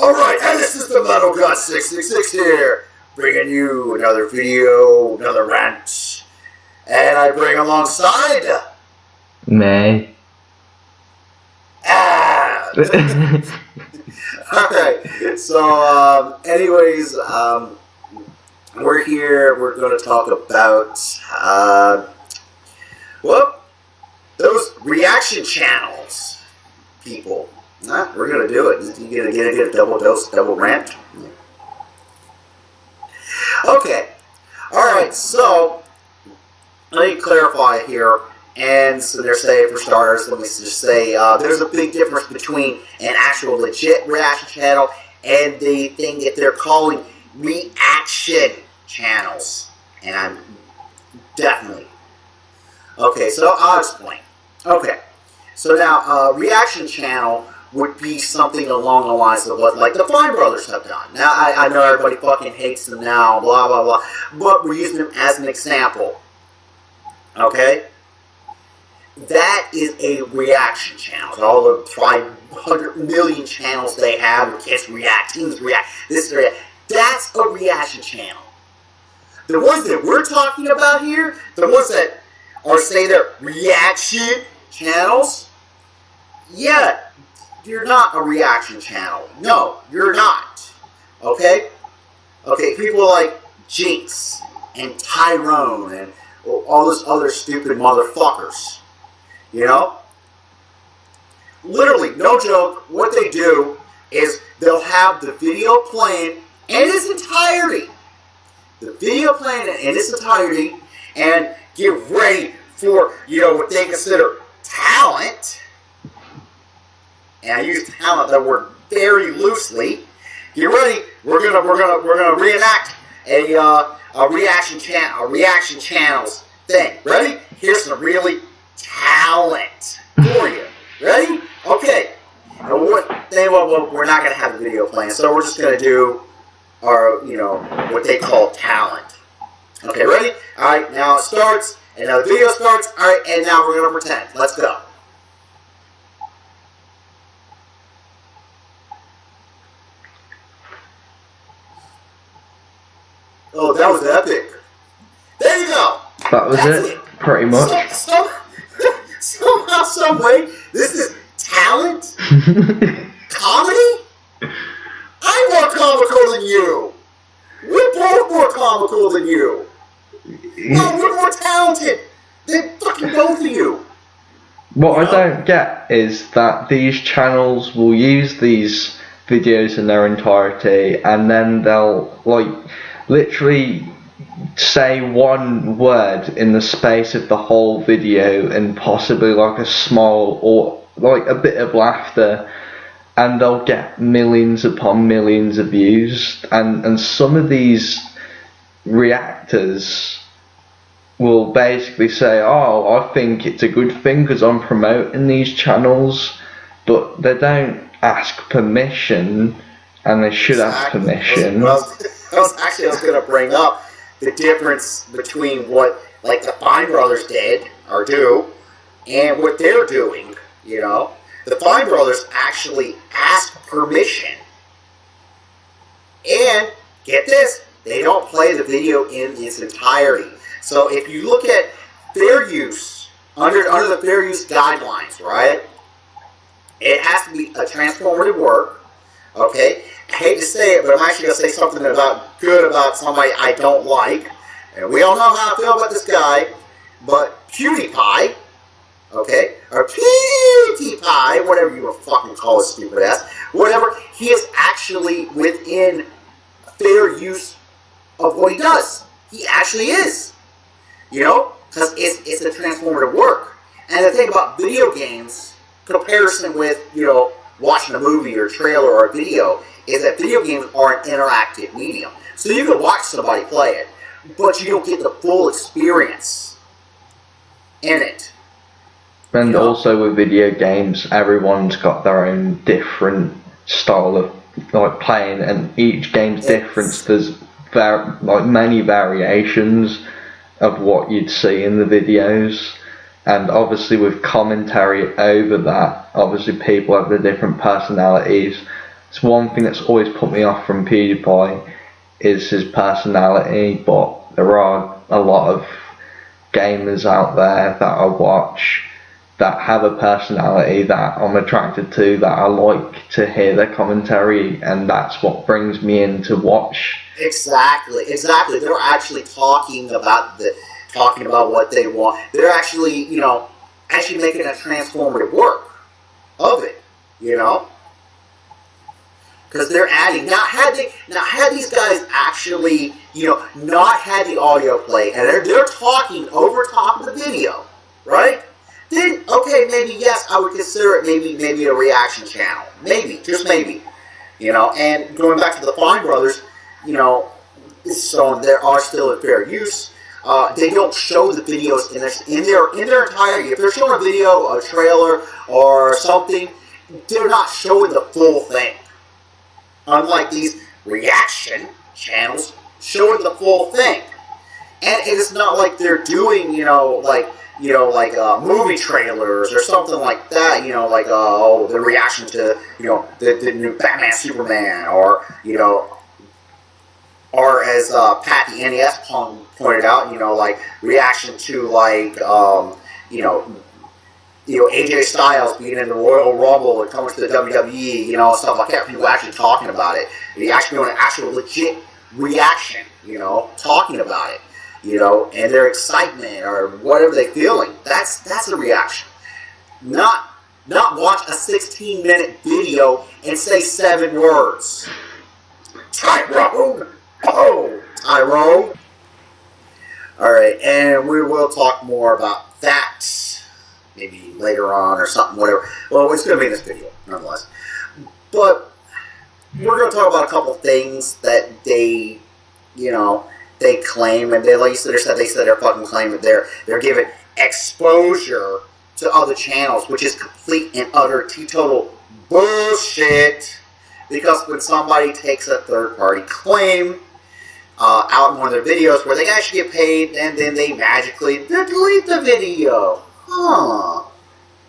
Alright, and this is the Metal God 666 here, bringing you another video, another rant, and I bring alongside... May. Alright, so, anyways, we're here, we're going to talk about, those reaction channels, people. We're going to do it. You're going to get a double dose, double rant. Okay. Alright, so, let me clarify here. And so they're saying, for starters, let me just say, there's a big difference between an actual legit reaction channel and the thing that they're calling reaction channels. And I'm definitely... Okay, so I'll explain. Okay. So now, reaction channel would be something along the lines of what, like, the Fine Brothers have done. Now, I know everybody fucking hates them now, blah, blah, blah, but we're using them as an example. Okay? That is a reaction channel. All the 500 million channels they have, kids react, teens react, this react. That's a reaction channel. The ones that we're talking about here, the ones that are, say, they're reaction channels, yeah, you're not a reaction channel. No, you're not. Okay? Okay, people like Jinx and Tyrone and all those other stupid motherfuckers. You know? Literally, no joke, what they do is they'll have the video playing in its entirety. The video playing in its entirety and get ready for, you know, what they consider talent. And I use talent, that word, very loosely. Get ready. We're gonna reenact a reaction channels thing. Ready? Here's some really talent for you. Ready? Okay. Now we're not gonna have a video playing, so we're just gonna do our, you know, what they call talent. Okay, ready? All right. Now it starts, and now the video starts. All right, and now we're gonna pretend. Let's go. Oh, that was epic. There you go. That was it, pretty much. Somehow, some way, this is talent? Comedy? I'm more comical than you. We're both more comical than you. No, we're more talented than fucking both of you. What I don't get is that these channels will use these videos in their entirety and then they'll, like, literally say one word in the space of the whole video and possibly like a smile or like a bit of laughter, and they'll get millions upon millions of views, and some of these reactors will basically say, oh, I think it's a good thing because I'm promoting these channels, but they don't ask permission, and they should ask permission. I was going to bring up the difference between what, like, the Fine Brothers did, or do, and what they're doing, you know? The Fine Brothers actually ask permission. And, get this, they don't play the video in its entirety. So if you look at fair use, under the fair use guidelines, right? It has to be a transformative work, okay? I hate to say it, but I'm actually going to say something good about somebody I don't like. And we all know how I feel about this guy. But PewDiePie, okay, or PewDiePie, whatever you want to fucking call it, stupid ass, whatever, he is actually within fair use of what he does. He actually is. You know? Because it's a transformative work. And the thing about video games, comparison with, you know, watching a movie or a trailer or a video, is that video games are an interactive medium. So you can watch somebody play it, but you don't get the full experience in it. And you know? Also with video games, everyone's got their own different style of like playing, and each game's different. There's like many variations of what you'd see in the videos. And obviously with commentary over that, obviously people have the different personalities it's one thing that's always put me off from PewDiePie is his personality, but there are a lot of gamers out there that I watch that have a personality that I'm attracted to, that I like to hear their commentary, and that's what brings me in to watch. Exactly. They're actually talking about what they want. They're actually, actually making a transformative work of it, because they're adding. Now, had these guys actually, not had the audio play, and they're talking over top of the video, right? Then, okay, maybe yes, I would consider it maybe a reaction channel, just maybe, And going back to the Fine Brothers, so there are still in fair use. They don't show the videos in their entirety. If they're showing a video, a trailer, or something, they're not showing the full thing. Unlike these reaction channels showing the full thing. And it's not like they're doing, movie trailers or something like that, the reaction to, the new Batman, Superman, or, or as Pat the NES pointed out, reaction to, AJ Styles being in the Royal Rumble and coming to the WWE, stuff like that. People actually talking about it. They actually doing an actual legit reaction, talking about it, and their excitement or whatever they're feeling. That's a reaction. Not watch a 16-minute video and say 7 words. Tyrone! Oh, Tyrone! Alright, and we will talk more about that maybe later on or something, whatever. Well, it's going to be in this video, nonetheless. But we're going to talk about a couple things that they, they claim, and they said they're fucking claiming they're giving exposure to other channels, which is complete and utter teetotal bullshit. Because when somebody takes a third-party claim out in one of their videos where they actually get paid, and then they magically delete the video.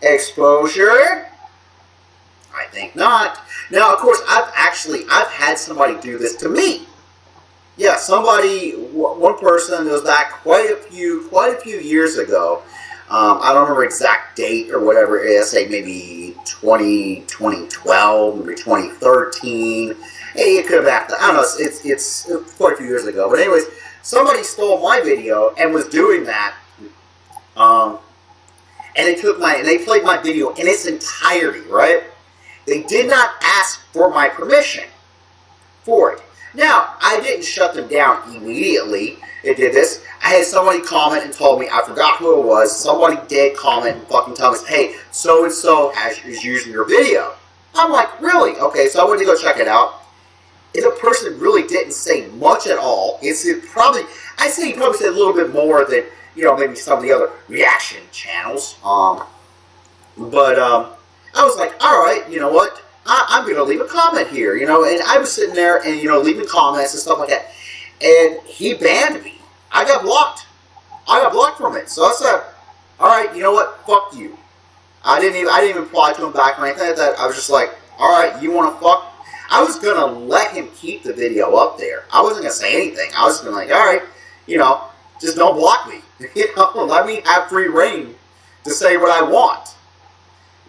Exposure? I think not. Now, of course, I've had somebody do this to me. Yeah, one person, it was back quite a few years ago. I don't remember exact date or whatever it is, say maybe 2012, maybe 2013. Hey, it could have happened. I don't know, it's quite a few years ago. But anyways, somebody stole my video and was doing that. And they played my video in its entirety, right? They did not ask for my permission for it. Now, I didn't shut them down immediately. It did this. I had somebody comment and told me, I forgot who it was. Somebody did comment and fucking tell me, hey, so-and-so is using your video. I'm like, really? Okay, so I went to go check it out. And the person really didn't say much at all. I'd say he probably said a little bit more than, maybe some of the other reaction channels. But I was like, all right, you know what? I'm going to leave a comment here, and I was sitting there and, leaving comments and stuff like that. And he banned me. I got blocked. From it. So I said, all right, you know what? Fuck you. I didn't even reply to him back or anything like that. I was just like, all right, you want to fuck? I was going to let him keep the video up there. I wasn't going to say anything. I was going to like, all right, just don't block me. Let me have free reign to say what I want.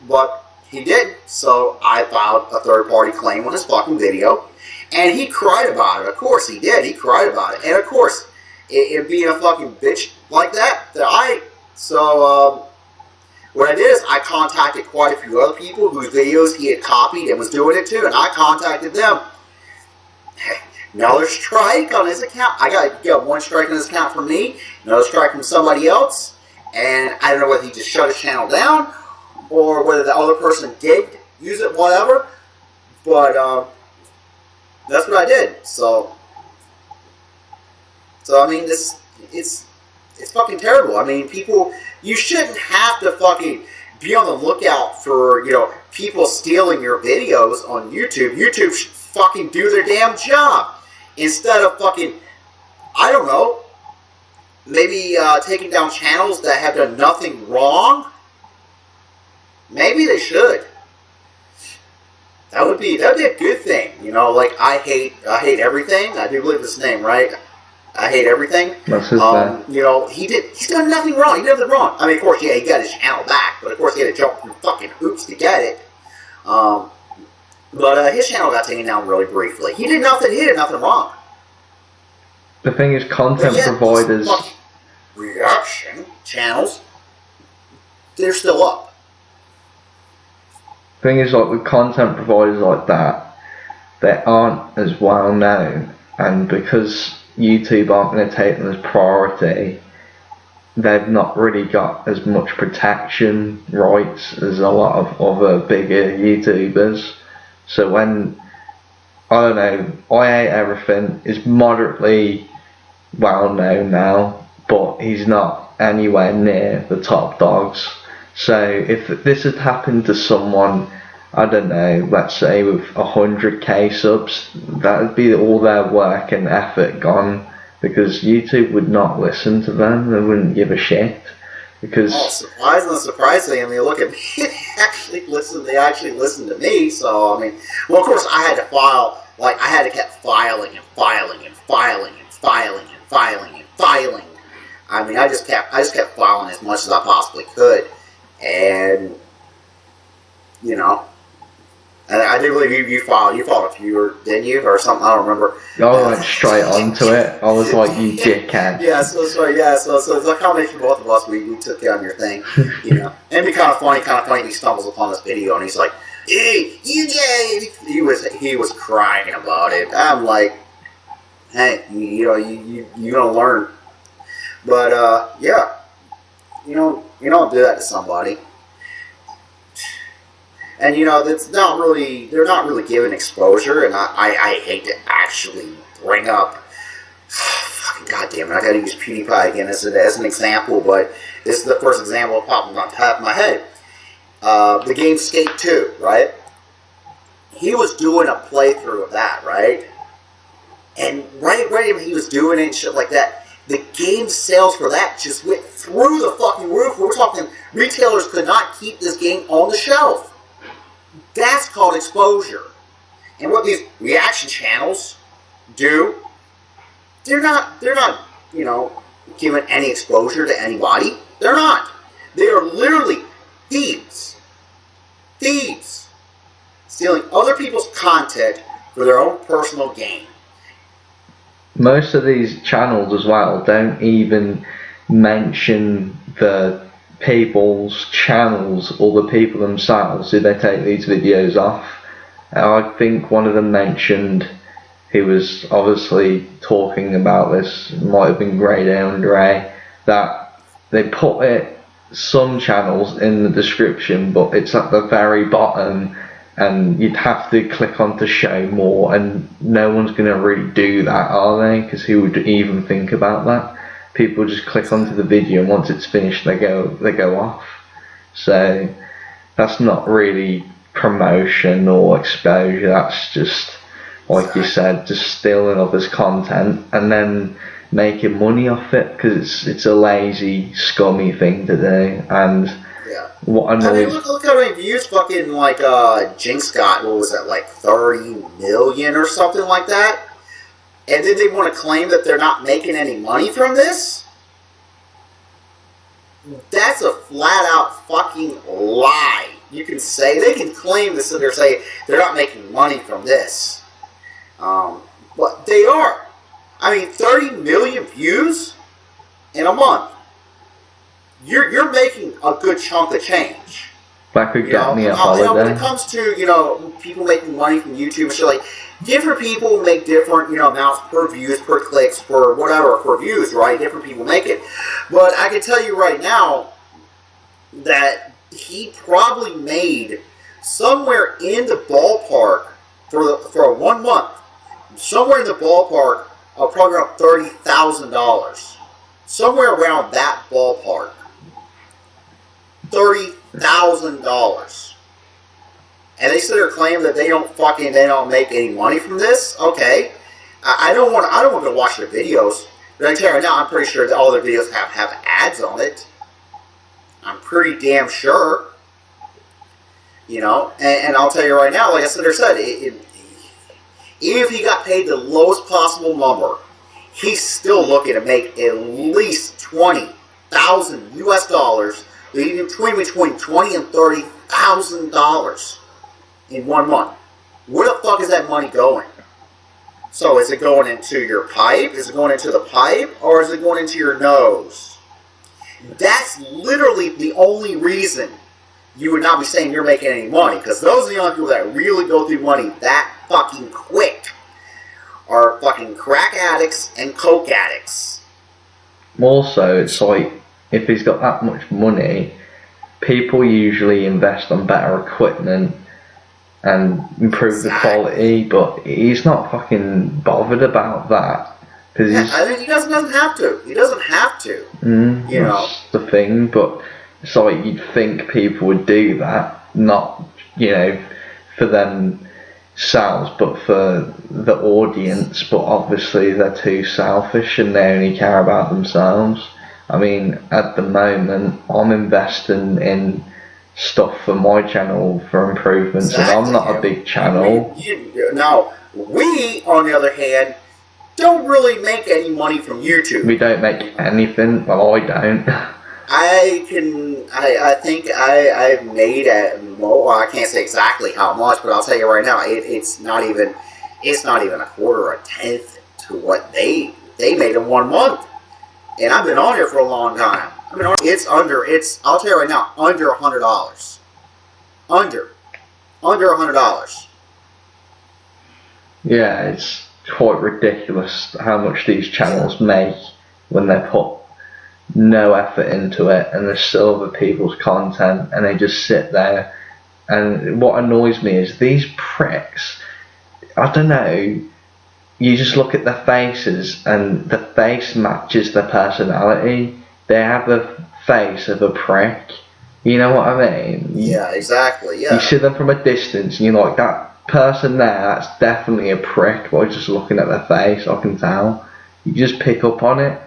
But he didn't, so I filed a third-party claim on his fucking video, and he cried about it. Of course he did. He cried about it. And of course, it being a fucking bitch like that what I did is I contacted quite a few other people whose videos he had copied and was doing it to, and I contacted them. Another strike on his account. I got one strike on his account from me, another strike from somebody else, and I don't know whether he just shut his channel down or whether the other person did use it, whatever. But that's what I did. So I mean, it's fucking terrible. I mean, people, you shouldn't have to fucking be on the lookout for, people stealing your videos on YouTube. YouTube should fucking do their damn job. Instead of fucking, I don't know, maybe taking down channels that have done nothing wrong. Maybe they should. That'd be a good thing, you know. Like I hate everything. I do believe this name, right? I hate everything. That's his name. You know, he's done nothing wrong. He did nothing wrong. I mean, of course, yeah, he got his channel back, but of course, he had to jump through fucking hoops to get it. But his channel got taken down really briefly. He did nothing. He did nothing wrong. The thing is, content providers, reaction channels, they're still up. Thing is, like with content providers like that, they aren't as well known, and because YouTube aren't going to take them as priority, they've not really got as much protection rights as a lot of other bigger YouTubers. So when, I don't know, I Hate Everything is moderately well known now, but he's not anywhere near the top dogs. So if this had happened to someone, I don't know, let's say with 100k subs, that would be all their work and effort gone, because YouTube would not listen to them. They wouldn't give a shit. Because surprisingly, I mean, look at me. They actually listened to me. So I mean, well, of course, I had to file. Like I had to keep filing and filing and filing and filing and filing and filing. I mean, I just kept filing as much as I possibly could. And, you know, and I do believe you filed a few, didn't you, or something? I don't remember. I went straight onto it. I was like, you dickhead. Yeah, so it's a combination of both of us. We took down your thing, you know. And it'd be kind of funny. He stumbles upon this video and he's like, "Hey, you guys!" He was crying about it. I'm like, hey, you know, you don't learn. But yeah, you don't do that to somebody. And you know, they're not really given exposure, and I hate to actually bring up, fucking goddamn it, I gotta use PewDiePie again as an example, but this is the first example popping on top of my head. The game Skate 2, right? He was doing a playthrough of that, right? And right when he was doing it and shit like that, the game sales for that just went through the fucking roof. We're talking retailers could not keep this game on the shelf. That's called exposure. And what these reaction channels do, they're not, you know, giving any exposure to anybody. They're not. They are literally thieves. Thieves. Stealing other people's content for their own personal gain. Most of these channels as well don't even mention the people's channels or the people themselves who they take these videos off. I think one of them mentioned, he was obviously talking about this, might have been Grey Andre, that they put some channels in the description, but it's at the very bottom and you'd have to click on to show more, and no one's going to really do that, are they? Because who would even think about that? People just click onto the video and once it's finished they go off. So that's not really promotion or exposure, that's just, like you said, just stealing others' content and then making money off it, because it's a lazy, scummy thing to do. And what annoys... I mean, look how many views fucking, like, Jinx got, what was that, like 30 million or something like that? And then they want to claim that they're not making any money from this? That's a flat-out fucking lie. You can say, they can claim this, and they're saying they're not making money from this. But they are. I mean, 30 million views in a month. You're making a good chunk of change. That could get me a holiday. When it comes to, you know, people making money from YouTube and shit, like, different people make different, you know, amounts per views, per clicks, per whatever, per views, right? Different people make it. But I can tell you right now that he probably made somewhere in the ballpark for 1 month, somewhere in the ballpark of probably around $30,000. Somewhere around that ballpark. $30,000. And they sit there claim that they don't make any money from this. Okay, I don't want to watch their videos. But I tell you right now, I'm pretty sure that all their videos have ads on it. I'm pretty damn sure. And I'll tell you right now, like I said, even if he got paid the lowest possible number, he's still looking to make at least $20,000 between $20 and $30,000 in 1 month. Where the fuck is that money going? So is it going into your pipe? Is it going into the pipe? Or is it going into your nose? That's literally the only reason you would not be saying you're making any money. Because those are the only people that really go through money that fucking quick are fucking crack addicts and coke addicts. Also, it's like, if he's got that much money, people usually invest on better equipment and improve the quality, but he's not fucking bothered about that. I think he doesn't have to. He doesn't have to. That's the thing, but it's like you'd think people would do that, not, for themselves, but for the audience, but obviously they're too selfish and they only care about themselves. I mean, at the moment, I'm investing in stuff for my channel for improvements, and I'm not a big channel. Now, we, on the other hand, don't really make any money from YouTube. We don't make anything. Well, I don't. I think I've made I can't say exactly how much, but I'll tell you right now, it's not even a quarter or a tenth to what they made in 1 month. And I've been on here for a long time. I'll tell you right now, under $100. Under $100. Yeah, it's quite ridiculous how much these channels make when they put no effort into it, and there's still other people's content, and they just sit there. And what annoys me is these pricks, I don't know, you just look at their faces and the face matches their personality. They have the face of a prick. You know what I mean? Yeah, exactly, yeah. You see them from a distance and you're like, that person there, that's definitely a prick. By just looking at their face, I can tell. You just pick up on it.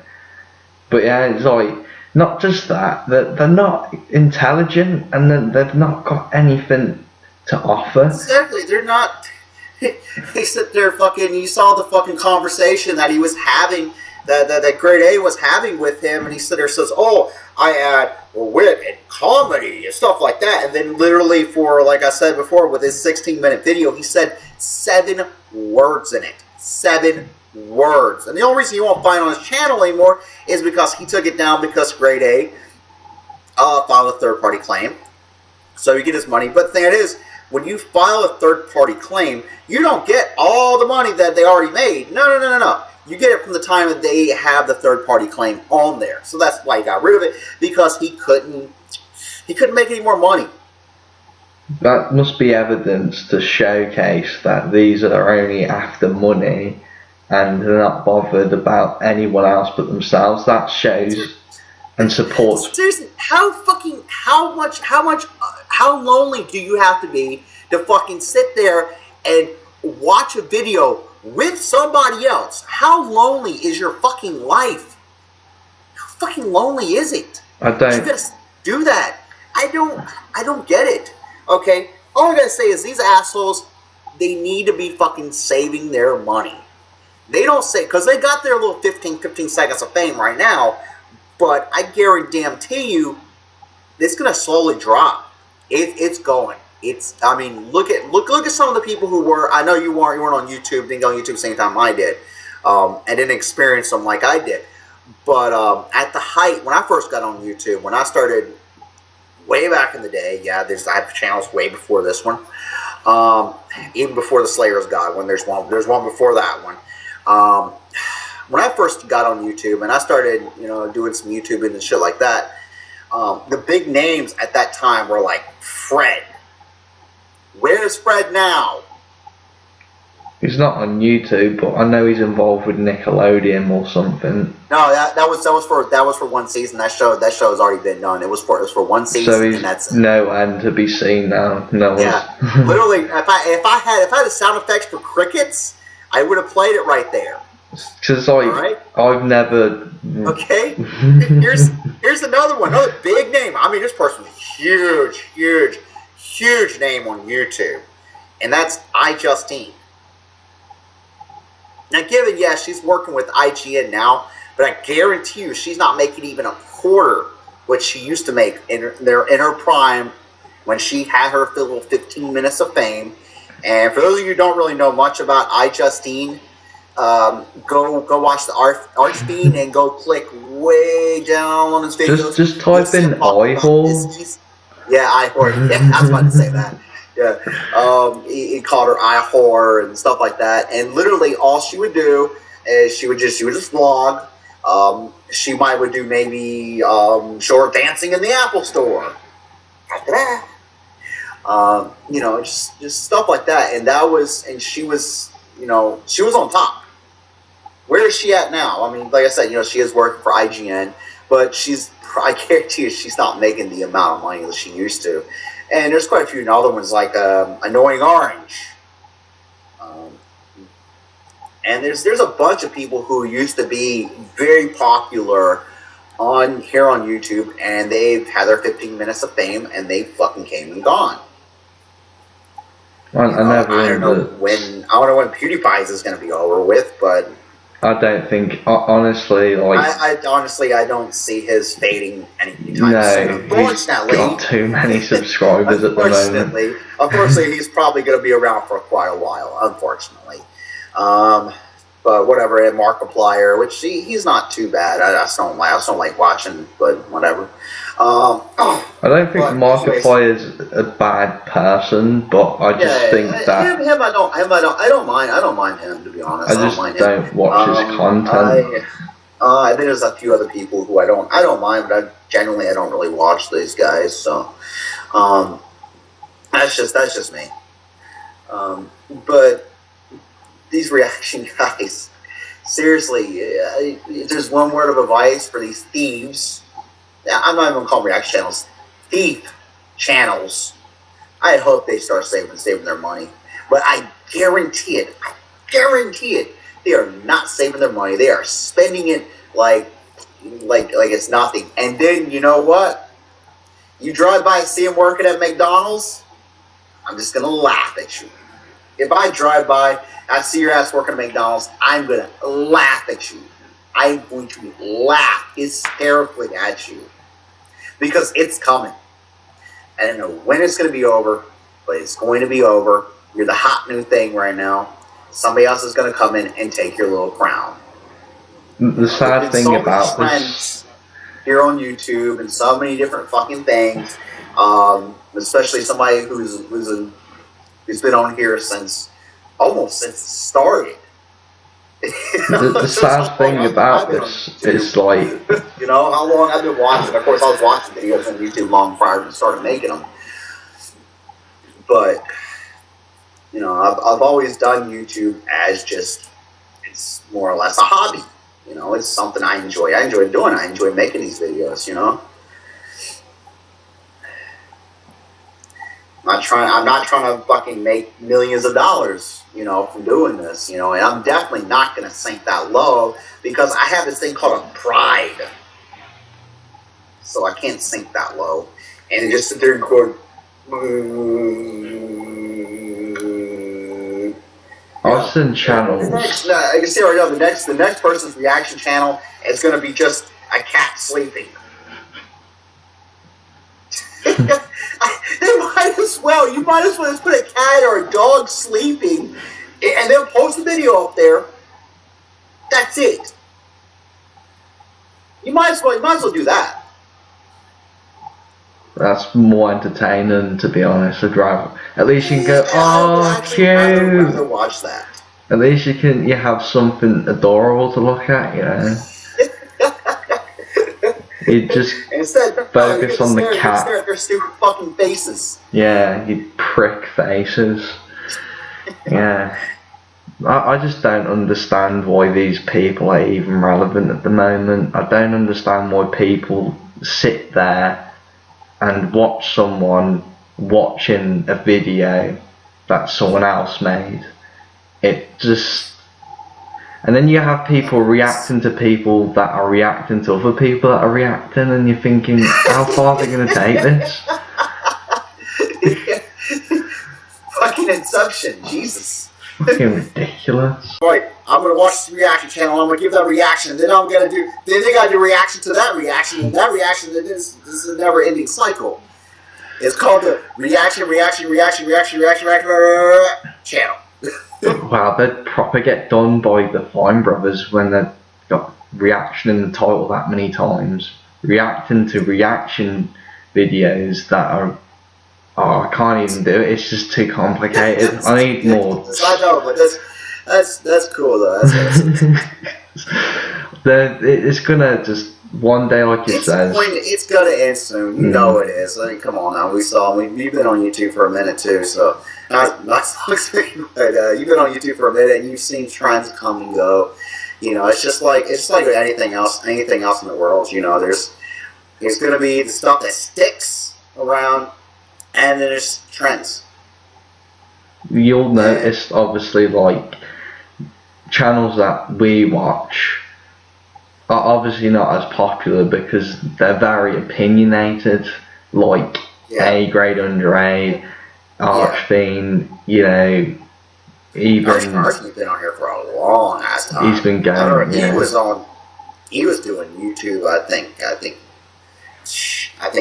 But yeah, it's like, not just that, they're not intelligent, and they've not got anything to offer. Exactly, they're not. He sit there fucking. You saw the fucking conversation that he was having, that Grade A was having with him, and he sit there and says, "Oh, I add wit and comedy and stuff like that." And then literally, for like I said before, with his 16-minute video, he said 7 words in it. 7 words. And the only reason you won't find it on his channel anymore is because he took it down because Grade A filed a third-party claim, so you get his money. But the thing is, when you file a third-party claim, you don't get all the money that they already made. No. You get it from the time that they have the third-party claim on there. So that's why he got rid of it, because he couldn't make any more money. That must be evidence to showcase that these are only after money and they're not bothered about anyone else but themselves. That shows and supports. Seriously, how lonely do you have to be to fucking sit there and watch a video with somebody else? How lonely is your fucking life? How fucking lonely is it? I don't. You gotta do that. I don't get it. Okay, all I gotta say is these assholes, they need to be fucking saving their money. They don't say, because they got their little 15 seconds of fame right now, but I guarantee you, it's gonna slowly drop. It's going. I mean, look at some of the people who were. I know you weren't on YouTube. Didn't go on YouTube the same time I did, and didn't experience them like I did. But at the height, when I first got on YouTube, when I started way back in the day, I have channels way before this one, even before the Slayer's God. When there's one before that one. When I first got on YouTube and I started, doing some YouTubing and shit like that, the big names at that time were like Fred. Where's Fred now? He's not on YouTube, but I know he's involved with Nickelodeon or something. No, that was for one season. That show has already been done. It was for one season. So he's and that's it. No end to be seen now. No. Yeah, literally. If I had the sound effects for crickets, I would have played it right there. Because I've never. Okay, here's another one, another big name. I mean, this person was huge huge name on YouTube, and that's iJustine. Now, given, yes, she's working with IGN now, but I guarantee you she's not making even a quarter what she used to make in her prime when she had her little 15 minutes of fame. And for those of you who don't really know much about iJustine, go watch the art feed and go click way down on his videos. Just type in iHole. Yeah, iHore. Yeah, I was about to say that. Yeah, he called her iHore and stuff like that. And literally, all she would do is she would just vlog. She would do maybe show her dancing in the Apple Store. After that, just stuff like that. And she was on top. Where is she at now? I mean, like I said, she is working for IGN, but I guarantee you she's not making the amount of money that she used to. And there's quite a few other ones like Annoying Orange. And there's a bunch of people who used to be very popular here on YouTube, and they've had their 15 minutes of fame, and they fucking came and gone. I don't know when PewDiePie's is going to be over with, but I don't think, honestly, like I don't see his fading anytime soon. Unfortunately, he's got too many subscribers at the moment. Unfortunately, he's probably going to be around for quite a while. Unfortunately, but whatever. And Markiplier, which he's not too bad. I just don't like watching, but whatever. I don't think Markiplier is a bad person, but I just think that him I don't mind him, to be honest. I just don't watch his content. I think there's a few other people who I don't mind, but I don't really watch these guys. So that's just me. But these reaction guys, seriously, if there's one word of advice for these thieves. I'm not even going to call them reaction channels. Thief channels. I hope they start saving their money. But I guarantee it, they are not saving their money. They are spending it like it's nothing. And then, you know what? You drive by and see them working at McDonald's, I'm just going to laugh at you. If I drive by, I see your ass working at McDonald's, I'm going to laugh at you. I'm going to laugh hysterically at you. Because it's coming. I don't know when it's going to be over, but it's going to be over. You're the hot new thing right now. Somebody else is going to come in and take your little crown. The sad thing about this here on YouTube and so many different fucking things, especially somebody who's been on here since it started. The sad thing about this is like, how long I've been watching. Of course, I was watching videos on YouTube long prior to starting making them. But I've always done YouTube as it's more or less a hobby. It's something I enjoy. I enjoy doing. I enjoy making these videos. I'm not trying to fucking make millions of dollars, from doing this, and I'm definitely not going to sink that low because I have this thing called a pride. So I can't sink that low and just sit there and record. Austin channels. I can see right now the next person's reaction channel is going to be just a cat sleeping. You might as well just put a cat or a dog sleeping and then post a video up there. That's it. You might as well do that. That's more entertaining, to be honest. At least you can go, cute. I'd rather watch that. At least you have something adorable to look at, You just focus on the cat. Stare at their stupid fucking faces. Yeah, you prick faces. Yeah. I just don't understand why these people are even relevant at the moment. I don't understand why people sit there and watch someone watching a video that someone else made. And then you have people reacting to people that are reacting to other people that are reacting, and you're thinking, how far are they going to take this? fucking Inception, Jesus. Fucking ridiculous. Right, I'm gonna watch this reaction channel. I'm gonna give that reaction. Then I'm gonna do. Then they gotta do reaction to that reaction, and that reaction. Then this is a never-ending cycle. It's called the reaction channel. Wow, they'd proper get done by the Fine Brothers when they've got reaction in the title that many times. Reacting to reaction videos that are. Oh, I can't even do it. It's just too complicated. I need more. I know, but that's cool though. It's gonna just one day, like you said. It's gonna end soon. You know it is. I mean, come on now. We've been on YouTube for a minute too, so not but you've been on YouTube for a minute and you've seen trends come and go. You know, it's just like anything else in the world. You know, there's gonna be the stuff that sticks around. And then there's trends. You'll notice, obviously, like, channels that we watch are obviously not as popular because they're very opinionated, like A grade underrated, Archfiend, you know, even... Archfiend's been on here for a long ass time. He's been going, He was doing YouTube, I think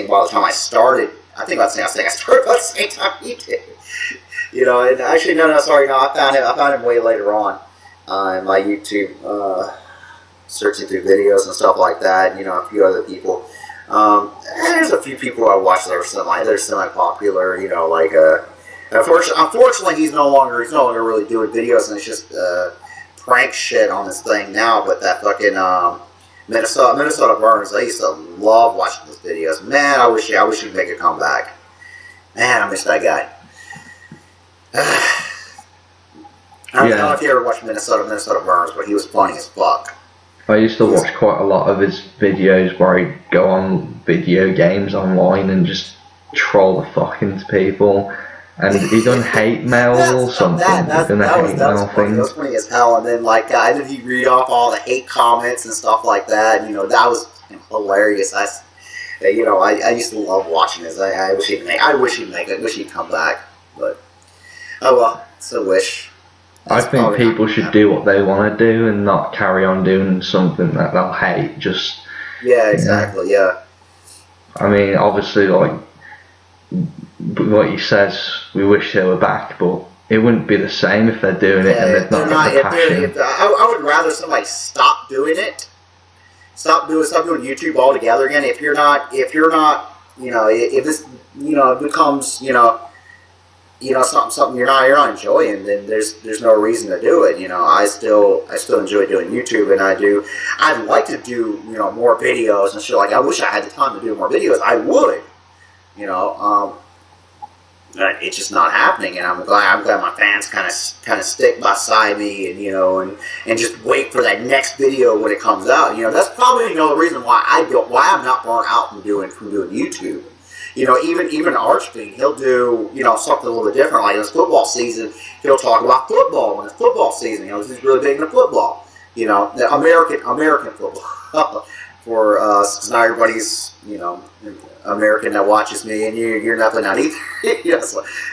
by the time I started... I think I started about the same time he did. You know, and actually, no, I found him way later on in my YouTube, searching through videos and stuff like that. You know, a few other people. And there's a few people I watch that are semi-popular. You know, like unfortunately, he's no longer really doing videos, and it's just prank shit on this thing now. But that fucking Minnesota Burns, I used to love watching those videos. Man, I wish he'd make a comeback. Man, I miss that guy. I don't know if you ever watched Minnesota Burns, but he was funny as fuck. I used to watch quite a lot of his videos where he'd go on video games online and just troll the fuck into people. And he done hate mail or something. That was funny as hell. And then then he'd read off all the hate comments and stuff like that. You know, that was hilarious. I used to love watching this. I wish he'd come back. But oh well, it's a wish. I think people should do what they want to do and not carry on doing something that they'll hate. Just exactly. Yeah. I mean, obviously, like he says, we wish they were back, but it wouldn't be the same if they're doing it and they've not got the passion. I would rather somebody stop doing it. Stop doing YouTube altogether again. If you're not, you know, if this, you know, becomes, something you're not enjoying, then there's no reason to do it. You know, I still enjoy doing YouTube, and I'd like to do, more videos and shit. Like, I wish I had the time to do more videos. I would, it's just not happening, and I'm glad my fans kind of stick beside me, and and just wait for that next video when it comes out. That's probably the reason why I'm not burnt out from doing YouTube. Even Archfiend, he'll do something a little bit different. Like this football season, he'll talk about football when it's football season. He's really big into football. The American football. For since not everybody's American that watches me, and you're nothing out either.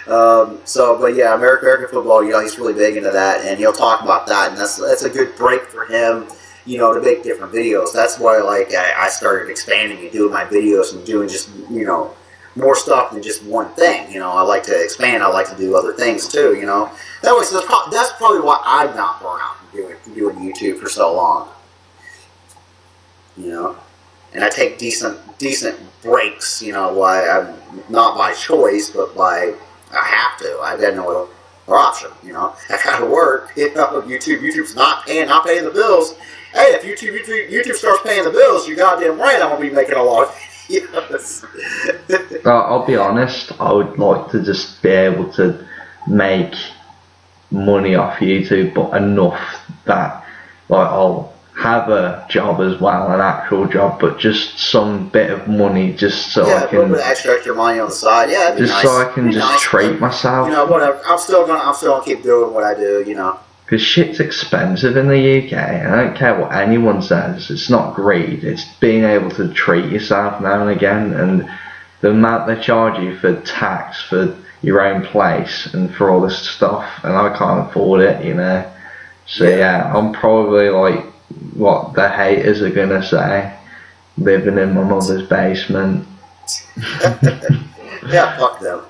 But yeah, American football. He's really big into that, and he'll talk about that, and that's a good break for him. To make different videos. That's why I started expanding and doing my videos and doing just more stuff than just one thing. I like to expand. I like to do other things too. That's probably why I'm not burnt out from doing YouTube for so long. And I take decent breaks. Why I'm not by choice, but I have to. I got no other option. I gotta work. YouTube's not paying the bills. Hey, if YouTube starts paying the bills, you goddamn right I'm gonna be making a lot of videos. I'll be honest, I would like to just be able to make money off YouTube, but enough that I'll have a job as well, an actual job, but just some bit of money just so I can a little bit of extra money on the side. Yeah, just nice. So I can just nice, treat myself. Whatever. I'm still gonna keep doing what I do. Because shit's expensive in the UK. I don't care what anyone says. It's not greed. It's being able to treat yourself now and again. And the amount they charge you for tax, for your own place and for all this stuff, and I can't afford it, you know. So yeah, I'm probably like what the haters are gonna say, living in my mother's basement. Yeah, fuck them.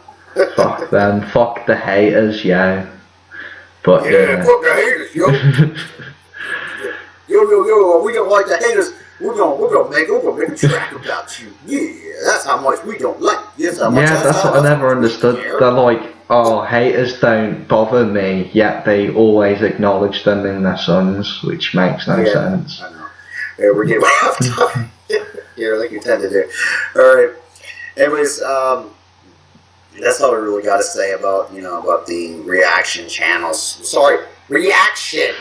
Fuck them, fuck the haters, yo. But yeah, fuck the haters, yo. Yo, we don't like the haters. We're gonna make a track about you. Yeah, that's how much we don't like you. That's how much. yeah, that's what I never understood. They're like, oh, haters don't bother me, yet they always acknowledge them in their songs, which makes no sense. I know. Yeah, we're getting way off topic. Yeah, like you tend to do. Alright. Anyways, that's all we really got to say about, about the reaction channels. Sorry, reaction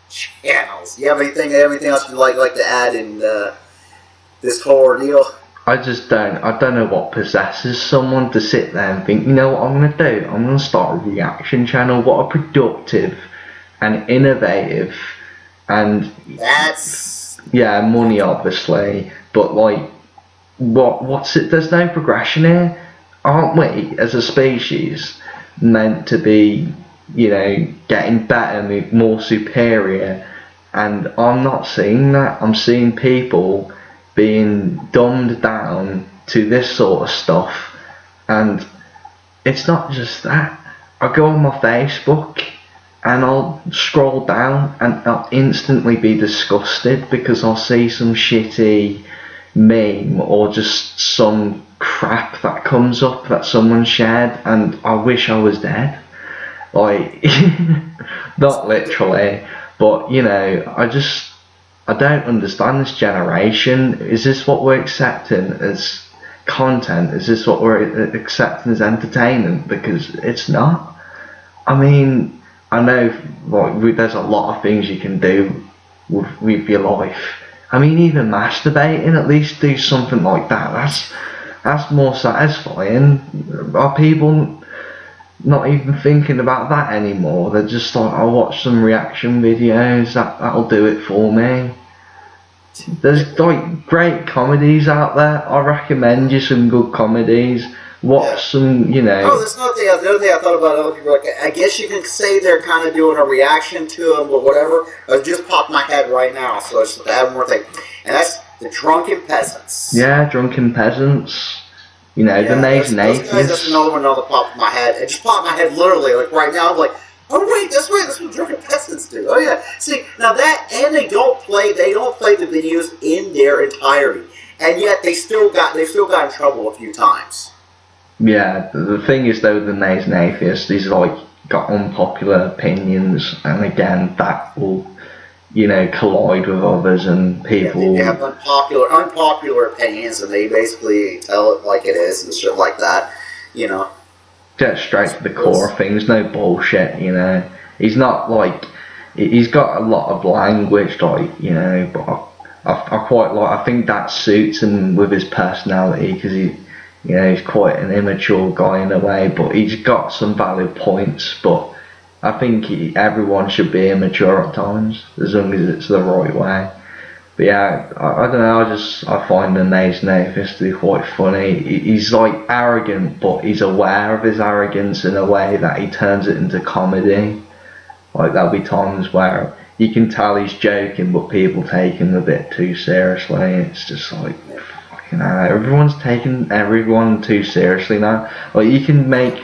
channels. You have anything else you'd like to add in this whole ordeal? I don't know what possesses someone to sit there and think, you know what I'm going to do? I'm going to start a reaction channel. What a productive and innovative and... That's... Yeah, money obviously, but like, what's it? There's no progression here. Aren't we, as a species, meant to be, getting better, more superior? And I'm not seeing that. I'm seeing people being dumbed down to this sort of stuff. And it's not just that. I go on my Facebook and I'll scroll down and I'll instantly be disgusted because I'll see some shitty meme or just some crap that comes up that someone shared and I wish I was dead. Like, not literally, but I don't understand this generation. Is this what we're accepting as content? Is this what we're accepting as entertainment? Because it's not. I mean, I know there's a lot of things you can do with your life. I mean, even masturbating, at least do something like that. That's more satisfying. Are people not even thinking about that anymore? They're just like, I'll watch some reaction videos, that'll do it for me. There's like great comedies out there. I recommend you some good comedies. Watch some, Oh, that's not the other thing I thought about. Other people, I guess you can say they're kind of doing a reaction to them, but whatever. It just popped in my head right now, so I just have one more thing, and that's the drunken peasants. Yeah, drunken peasants. The nays and atheists. That's another one that popped in my head. It just popped in my head literally, like right now. I'm like, oh wait, that's what drunken peasants do. Oh yeah. See, now that, and they don't play the videos in their entirety, and yet they still got in trouble a few times. Yeah, the thing is though, the nays and atheists, these got unpopular opinions, and again, that will, collide with others and people. Yeah, they have unpopular opinions, and they basically tell it like it is and shit like that, Get straight to the core of things, no bullshit, He's not he's got a lot of language, but I quite I think that suits him with his personality, because he's quite an immature guy in a way, but he's got some valid points. But I think everyone should be immature at times, as long as it's the right way. But yeah, I don't know, I find the nays and atheists to be quite funny. He's arrogant, but he's aware of his arrogance in a way that he turns it into comedy. There'll be times where you can tell he's joking, but people take him a bit too seriously. It's just everyone's taking everyone too seriously now. You can make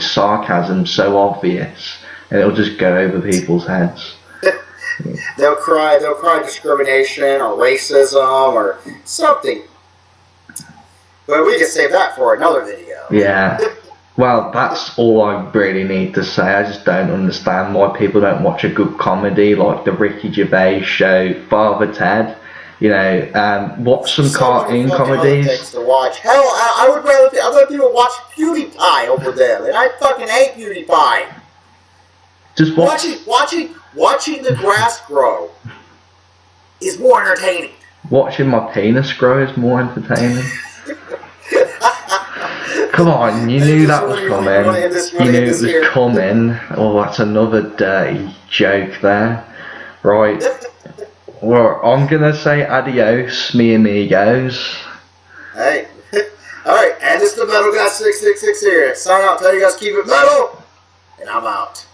sarcasm so obvious, and it'll just go over people's heads. They'll cry discrimination or racism or something. But we can save that for another video. Yeah. Well, that's all I really need to say. I just don't understand why people don't watch a good comedy like the Ricky Gervais show, Father Ted. Watch some cartoon comedies. Things to watch. Hell, I would rather people watch PewDiePie over them, and I fucking hate PewDiePie. Just watching the grass grow is more entertaining. Watching my penis grow is more entertaining. Come on, you knew that was coming. You knew it was coming. Oh, that's another dirty joke there. Right. Well, I'm gonna say adios, mi amigos. Hey, Alright, and this is the Metal Guy 666 here. Sign out, tell you guys keep it metal, and I'm out.